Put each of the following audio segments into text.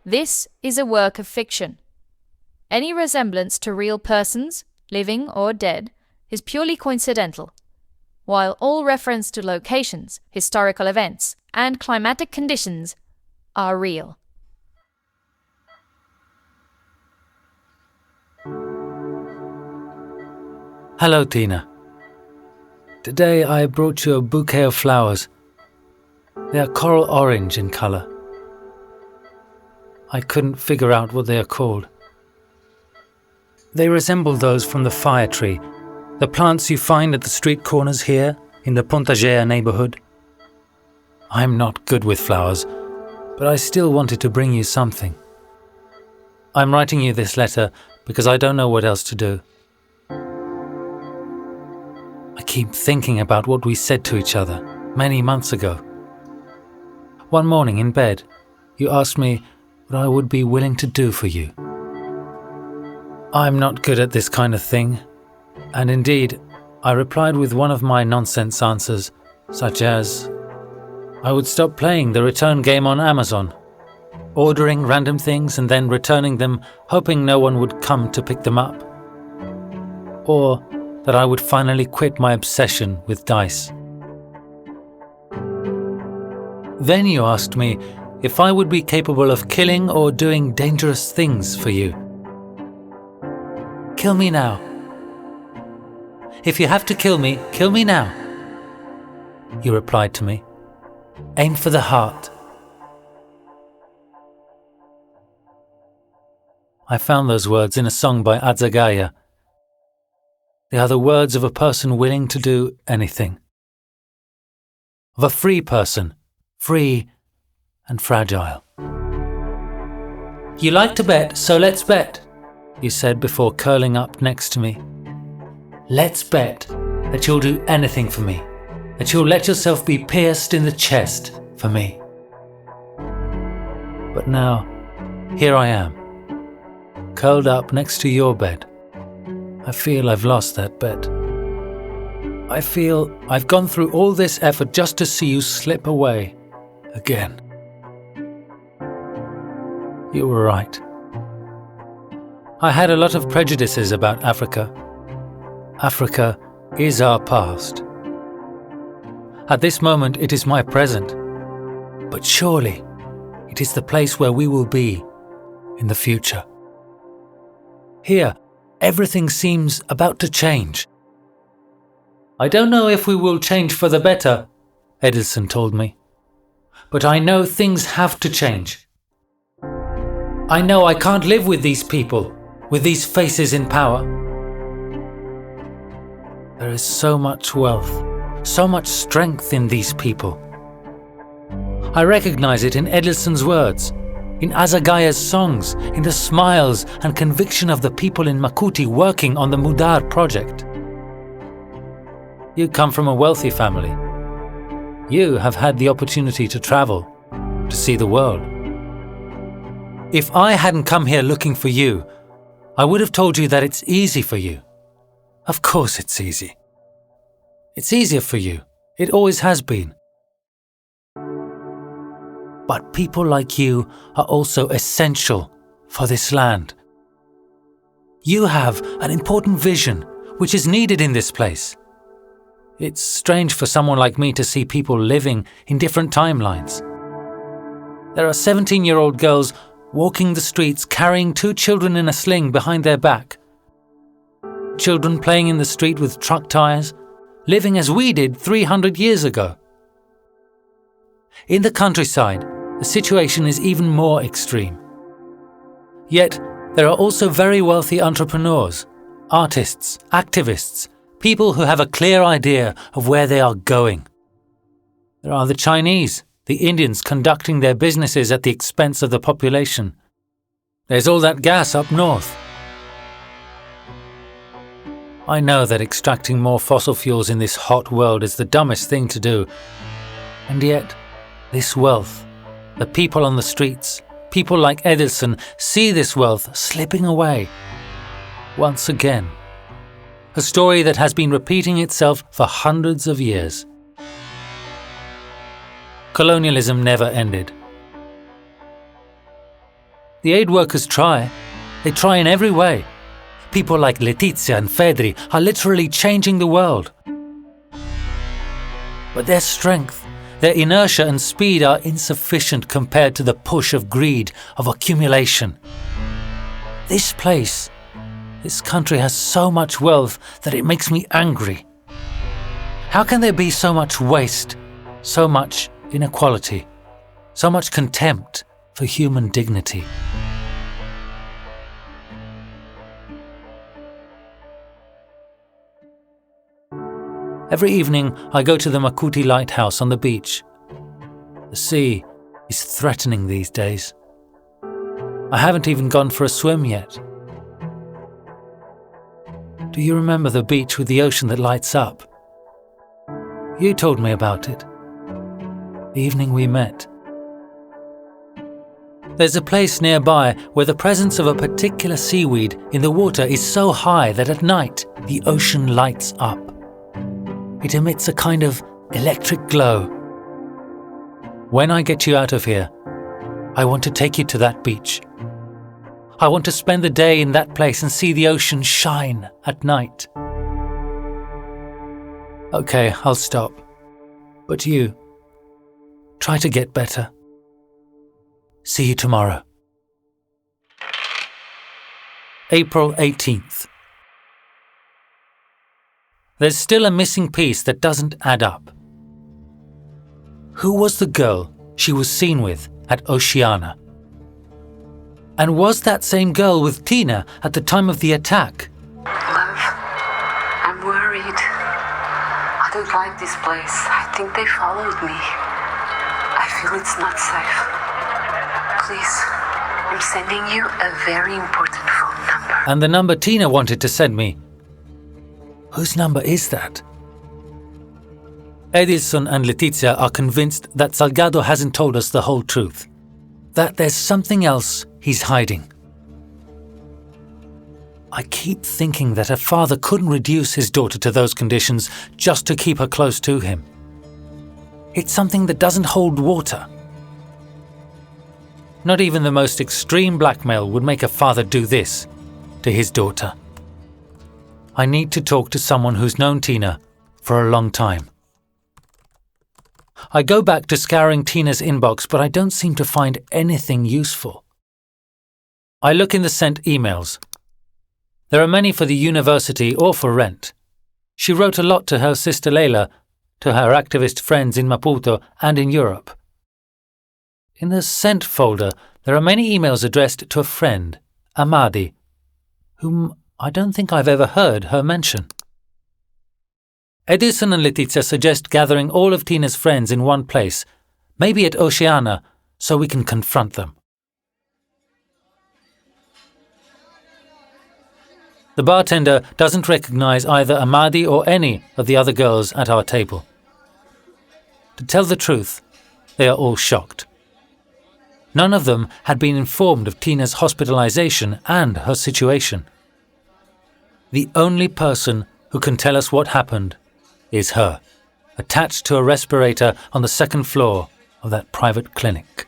This is a work of fiction. Any resemblance to real persons, living or dead, is purely coincidental, while all reference to locations, historical events, and climatic conditions are real. Hello, Tina. Today I brought you a bouquet of flowers. They are coral orange in colour. I couldn't figure out what they are called. They resemble those from the fire tree, the plants you find at the street corners here in the Pontagea neighbourhood. I'm not good with flowers, but I still wanted to bring you something. I'm writing you this letter because I don't know what else to do. I keep thinking about what we said to each other many months ago. One morning in bed, you asked me what I would be willing to do for you. I'm not good at this kind of thing, and indeed, I replied with one of my nonsense answers, such as, I would stop playing the return game on Amazon, ordering random things and then returning them, hoping no one would come to pick them up. Or that I would finally quit my obsession with dice. Then you asked me if I would be capable of killing or doing dangerous things for you. Kill me now. If you have to kill me now. You replied to me. Aim for the heart. I found those words in a song by Adzagaya. They are the words of a person willing to do anything. Of a free person, free and fragile. You like to bet, so let's bet, you said before curling up next to me. Let's bet that you'll do anything for me, that you'll let yourself be pierced in the chest for me. But now, here I am, curled up next to your bed. I feel I've lost that bet. I feel I've gone through all this effort just to see you slip away again. You were right. I had a lot of prejudices about Africa. Africa is our past. At this moment, it is my present. But surely, it is the place where we will be in the future. Here, everything seems about to change. I don't know if we will change for the better, Edilson told me. But I know things have to change. I know I can't live with these people, with these faces in power. There is so much wealth, so much strength in these people. I recognize it in Edilson's words, in Azagaya's songs, in the smiles and conviction of the people in Makuti working on the Mudar project. You come from a wealthy family. You have had the opportunity to travel, to see the world. If I hadn't come here looking for you, I would have told you that it's easy for you. Of course it's easy. It's easier for you. It always has been. But people like you are also essential for this land. You have an important vision which is needed in this place. It's strange for someone like me to see people living in different timelines. There are 17-year-old girls walking the streets carrying 2 children in a sling behind their back. Children playing in the street with truck tires, living as we did 300 years ago. In the countryside, the situation is even more extreme. Yet, there are also very wealthy entrepreneurs, artists, activists, people who have a clear idea of where they are going. There are the Chinese, the Indians conducting their businesses at the expense of the population. There's all that gas up north. I know that extracting more fossil fuels in this hot world is the dumbest thing to do. And yet, this wealth, the people on the streets, people like Edilson, see this wealth slipping away. Once again. A story that has been repeating itself for hundreds of years. Colonialism never ended. The aid workers try. They try in every way. People like Letizia and Fedri are literally changing the world. But their strength, their inertia and speed are insufficient compared to the push of greed, of accumulation. This place, this country has so much wealth that it makes me angry. How can there be so much waste, so much inequality, so much contempt for human dignity? Every evening I go to the Makuti lighthouse on the beach. The sea is threatening these days. I haven't even gone for a swim yet. Do you remember the beach with the ocean that lights up? You told me about it. The evening we met. There's a place nearby where the presence of a particular seaweed in the water is so high that at night the ocean lights up. It emits a kind of electric glow. When I get you out of here, I want to take you to that beach. I want to spend the day in that place and see the ocean shine at night. Okay, I'll stop. But you, try to get better. See you tomorrow. April 18th. There's still a missing piece that doesn't add up. Who was the girl she was seen with at Oceana? And was that same girl with Tina at the time of the attack? Love, I'm worried. I don't like this place. I think they followed me. I feel it's not safe. Please, I'm sending you a very important phone number. And the number Tina wanted to send me. Whose number is that? Edilson and Letizia are convinced that Salgado hasn't told us the whole truth. That there's something else he's hiding. I keep thinking that her father couldn't reduce his daughter to those conditions just to keep her close to him. It's something that doesn't hold water. Not even the most extreme blackmail would make a father do this to his daughter. I need to talk to someone who's known Tina for a long time. I go back to scouring Tina's inbox, but I don't seem to find anything useful. I look in the sent emails. There are many for the university or for rent. She wrote a lot to her sister Leila, to her activist friends in Maputo and in Europe. In the sent folder, there are many emails addressed to a friend, Amadi, whom I don't think I've ever heard her mention. Edilson and Letizia suggest gathering all of Tina's friends in one place, maybe at Oceana, so we can confront them. The bartender doesn't recognize either Amadi or any of the other girls at our table. To tell the truth, they are all shocked. None of them had been informed of Tina's hospitalization and her situation. The only person who can tell us what happened is her, attached to a respirator on the second floor of that private clinic.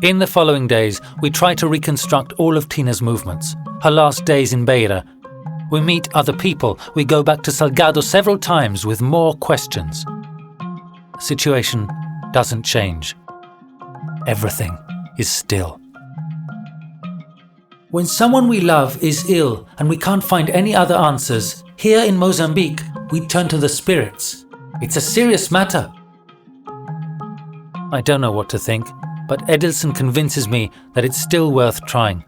In the following days, we try to reconstruct all of Tina's movements, her last days in Beira. We meet other people, we go back to Salgado several times with more questions. The situation doesn't change. Everything is still. When someone we love is ill and we can't find any other answers, here in Mozambique, we turn to the spirits. It's a serious matter. I don't know what to think, but Edilson convinces me that it's still worth trying.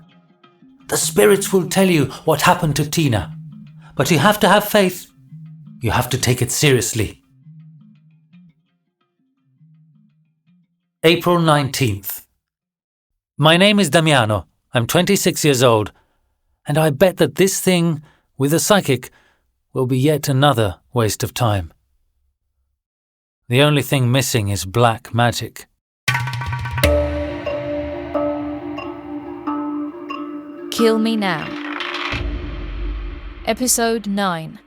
The spirits will tell you what happened to Tina, but you have to have faith. You have to take it seriously. April 19th. My name is Damiano. I'm 26 years old, and I bet that this thing with a psychic will be yet another waste of time. The only thing missing is black magic. Kill Me Now. Episode 9.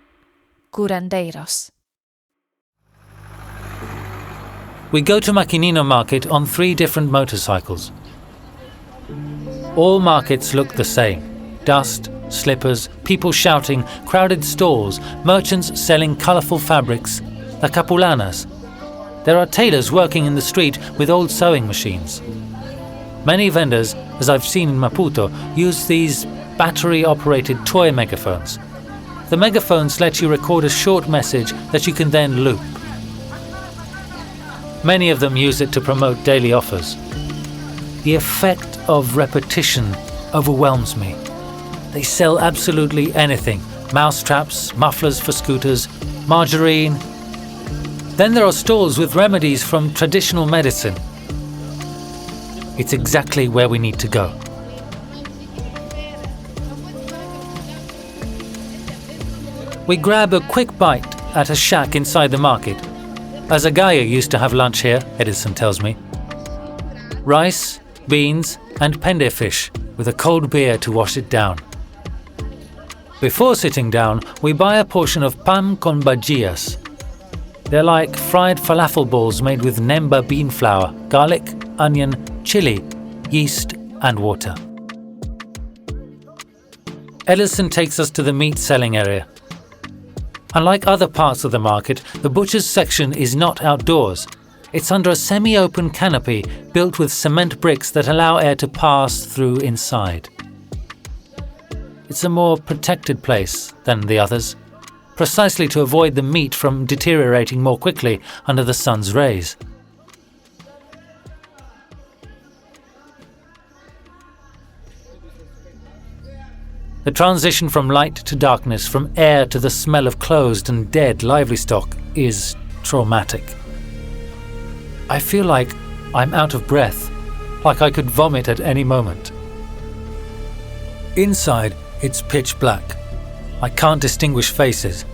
Curandeiros. We go to Maquinino Market on 3 different motorcycles. All markets look the same. Dust, slippers, people shouting, crowded stalls, merchants selling colourful fabrics, the capulanas. There are tailors working in the street with old sewing machines. Many vendors, as I've seen in Maputo, use these battery-operated toy megaphones. The megaphones let you record a short message that you can then loop. Many of them use it to promote daily offers. The effect of repetition overwhelms me. They sell absolutely anything: mousetraps, mufflers for scooters, margarine. Then there are stalls with remedies from traditional medicine. It's exactly where we need to go. We grab a quick bite at a shack inside the market. Azagaya used to have lunch here, Edilson tells me. Rice, beans and pende fish with a cold beer to wash it down. Before sitting down, we buy a portion of pan con bajillas. They're like fried falafel balls made with nemba bean flour, garlic, onion, chili, yeast and water. Edilson takes us to the meat selling area. Unlike other parts of the market, the butcher's section is not outdoors. It's under a semi-open canopy built with cement bricks that allow air to pass through inside. It's a more protected place than the others, precisely to avoid the meat from deteriorating more quickly under the sun's rays. The transition from light to darkness, from air to the smell of closed and dead livestock is traumatic. I feel like I'm out of breath, like I could vomit at any moment. Inside, it's pitch black. I can't distinguish faces.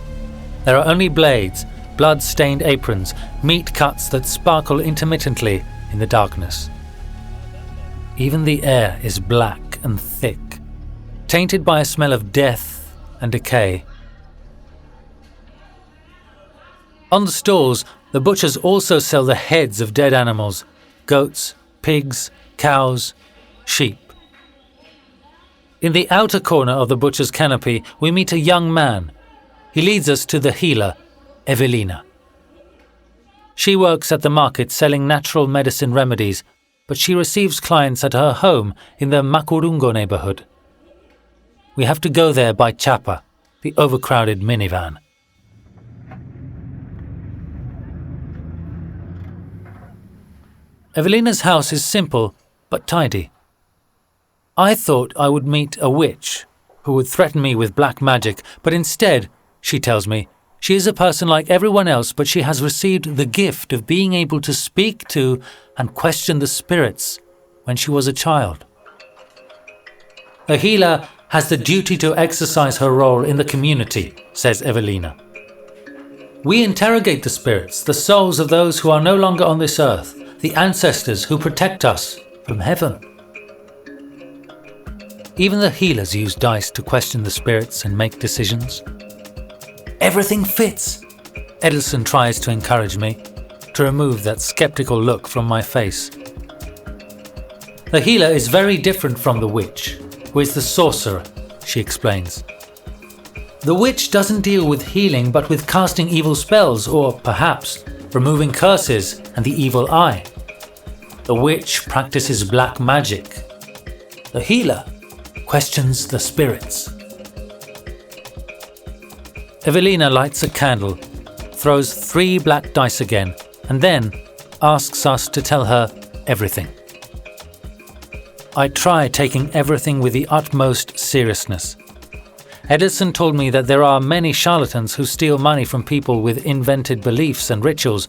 There are only blades, blood-stained aprons, meat cuts that sparkle intermittently in the darkness. Even the air is black and thick, tainted by a smell of death and decay. On the stalls, the butchers also sell the heads of dead animals: goats, pigs, cows, sheep. In the outer corner of the butcher's canopy, we meet a young man. He leads us to the healer, Evelina. She works at the market selling natural medicine remedies, but she receives clients at her home in the Macurungo neighborhood. We have to go there by chapa, the overcrowded minivan. Evelina's house is simple but tidy. I thought I would meet a witch who would threaten me with black magic, but instead, she tells me, she is a person like everyone else, but she has received the gift of being able to speak to and question the spirits when she was a child. A healer has the duty to exercise her role in the community, says Evelina. We interrogate the spirits, the souls of those who are no longer on this earth, the ancestors who protect us from heaven. Even the healers use dice to question the spirits and make decisions. Everything fits. Edilson tries to encourage me, to remove that skeptical look from my face. The healer is very different from the witch, who is the sorcerer, she explains. The witch doesn't deal with healing but with casting evil spells or, perhaps, removing curses and the evil eye. The witch practices black magic. The healer questions the spirits. Evelina lights a candle, throws 3 black dice again, and then asks us to tell her everything. I try taking everything with the utmost seriousness. Edilson told me that there are many charlatans who steal money from people with invented beliefs and rituals,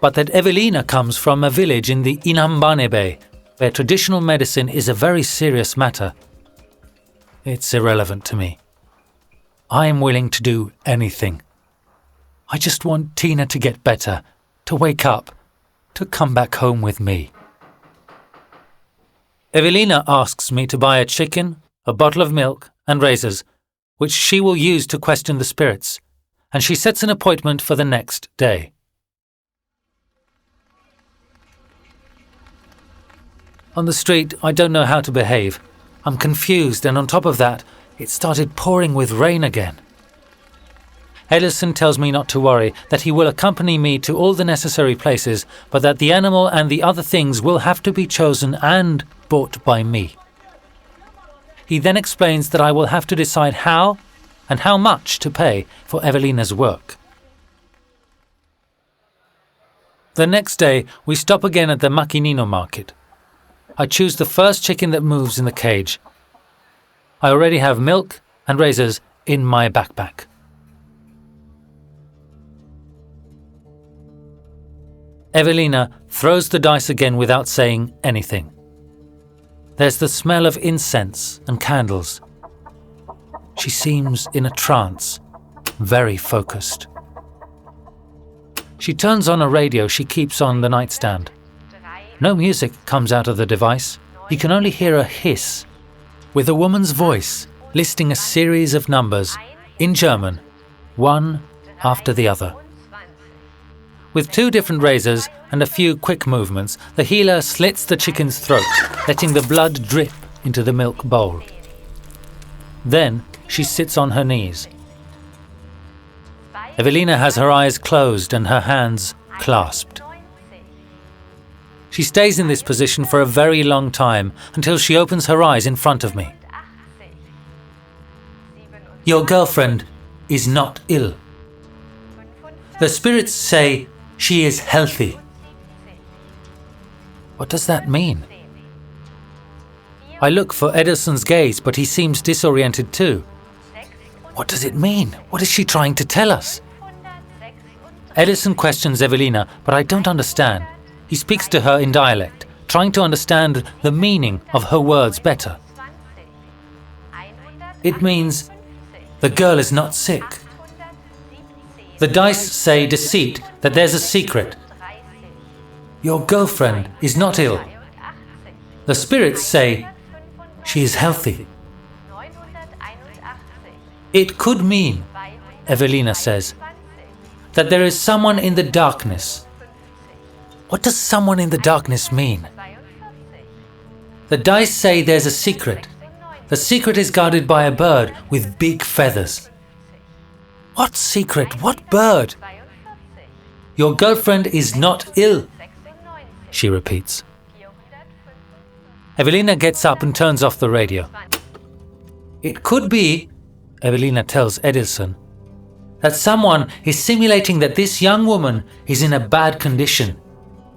but that Evelina comes from a village in the Inhambane Bay, where traditional medicine is a very serious matter. It's irrelevant to me. I am willing to do anything. I just want Tina to get better, to wake up, to come back home with me. Evelina asks me to buy a chicken, a bottle of milk, and razors, which she will use to question the spirits, and she sets an appointment for the next day. On the street, I don't know how to behave. I'm confused, and on top of that, it started pouring with rain again. Edilson tells me not to worry, that he will accompany me to all the necessary places, but that the animal and the other things will have to be chosen and bought by me. He then explains that I will have to decide how and how much to pay for Evelina's work. The next day, we stop again at the Macchinino market. I choose the first chicken that moves in the cage. I already have milk and razors in my backpack. Evelina throws the dice again without saying anything. There's the smell of incense and candles. She seems in a trance, very focused. She turns on a radio she keeps on the nightstand. No music comes out of the device. You can only hear a hiss, with a woman's voice listing a series of numbers in German, one after the other. With 2 different razors and a few quick movements, the healer slits the chicken's throat, letting the blood drip into the milk bowl. Then she sits on her knees. Evelina has her eyes closed and her hands clasped. She stays in this position for a very long time until she opens her eyes in front of me. Your girlfriend is not ill. The spirits say she is healthy. What does that mean? I look for Edilson's gaze, but he seems disoriented too. What does it mean? What is she trying to tell us? Edilson questions Evelina, but I don't understand. He speaks to her in dialect, trying to understand the meaning of her words better. It means the girl is not sick. The dice say deceit, that there's a secret. Your girlfriend is not ill. The spirits say she is healthy. It could mean, Evelina says, that there is someone in the darkness. What does someone in the darkness mean? The dice say there's a secret. The secret is guarded by a bird with big feathers. What secret? What bird? Your girlfriend is not ill, she repeats. Evelina gets up and turns off the radio. It could be, Evelina tells Edilson, that someone is simulating that this young woman is in a bad condition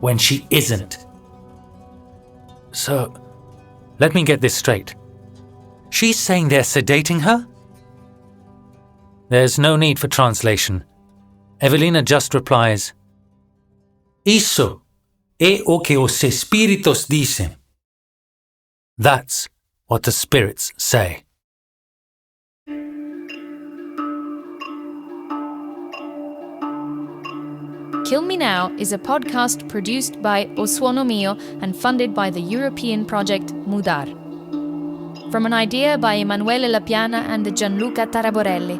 when she isn't. So, let me get this straight. She's saying they're sedating her? There's no need for translation. Evelina just replies, Isso é o que os espíritos dizem. That's what the spirits say. Kill Me Now is a podcast produced by O Suono Mio and funded by the European project Mudar. From an idea by Emanuele Lapiana and Gianluca Taraborelli.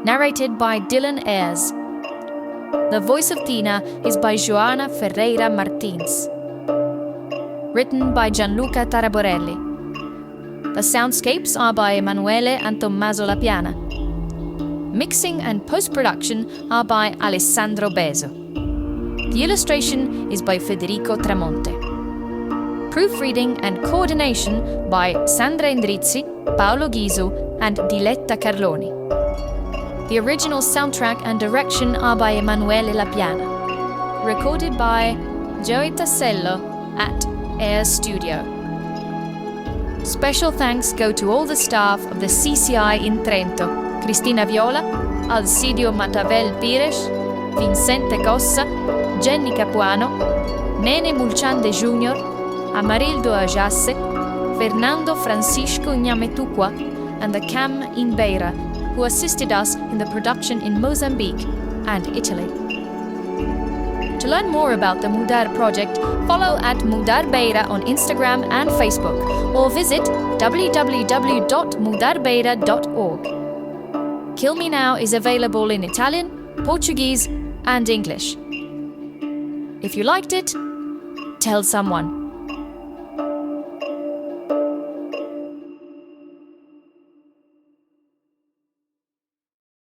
Narrated by Dylan Ayres. The voice of Tina is by Joana Ferreira Martins. Written by Gianluca Taraborelli. The soundscapes are by Emanuele and Tommaso Lapiana. Mixing and post-production are by Alessandro Beso. The illustration is by Federico Tramonte. Proofreading and coordination by Sandra Endrizzi, Paolo Ghisu, and Diletta Carloni. The original soundtrack and direction are by Emanuele Lapiana. Recorded by Joey Tassello at Air Studio. Special thanks go to all the staff of the CCI in Trento: Cristina Viola, Alcidio Matavel Pires, Vincente Cossa, Jenny Capuano, Nene Mulciande Jr., Amarildo Ajasse, Fernando Francisco Nyametukwa, and the CAM in Beira, who assisted us in the production in Mozambique and Italy. To learn more about the Mudar project, follow at Mudar Beira on Instagram and Facebook, or visit www.mudarbeira.org. Kill Me Now is available in Italian, Portuguese, and English. If you liked it, tell someone.